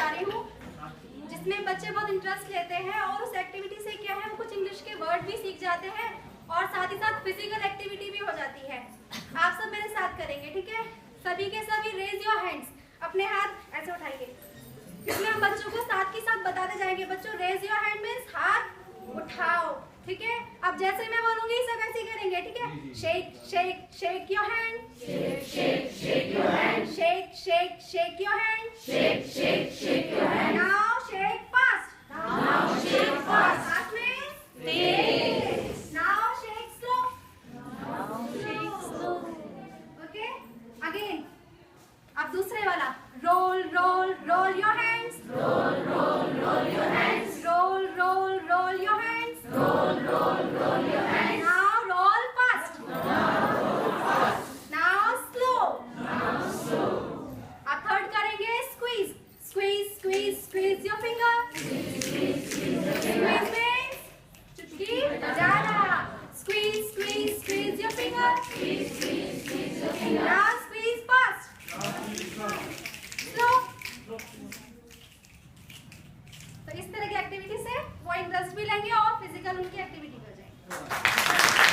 बता रही हूँ जिसमें बच्चे बहुत इंटरेस्ट लेते हैं और उस एक्टिविटी से क्या है, वो कुछ इंग्लिश के वर्ड भी सीख जाते हैं और साथ ही साथ फिजिकल एक्टिविटी भी हो जाती है। आप सब मेरे साथ करेंगे, ठीक है? सभी के सभी रेज योर हैंड्स, अपने हाथ ऐसे उठाइए। इसमें हम बच्चों को साथ के साथ बताते जाएंगे। बच्चों, रेज योर हैंड मींस हाथ उठाओ, ठीक है? अब जैसे मैं बोलूंगी सब ऐसे ही करेंगे, ठीक है? Shake shake shake your hand, shake shake shake your hand, shake shake shake your hand, shake shake shake your hand. Now shake fast, now shake fast. हाथ में तेज, now shake slow, now shake slow. Okay, again. अब दूसरे वाला, roll roll roll your hands, roll roll roll your hands, roll roll roll your hands, roll roll roll your hands. Now roll fast, now roll fast. Now slow, now slow. अब third करेंगे squeeze, squeeze squeeze squeeze your finger, squeeze squeeze your finger. Squeeze चुटकी ज्यादा, squeeze squeeze squeeze your finger, squeeze squeeze squeeze your finger. Now squeeze fast, slow. तो इस तरह की activity से वो इंटरेस्ट भी लेंगे और फिजिकल उनकी एक्टिविटी भी हो जाएगी।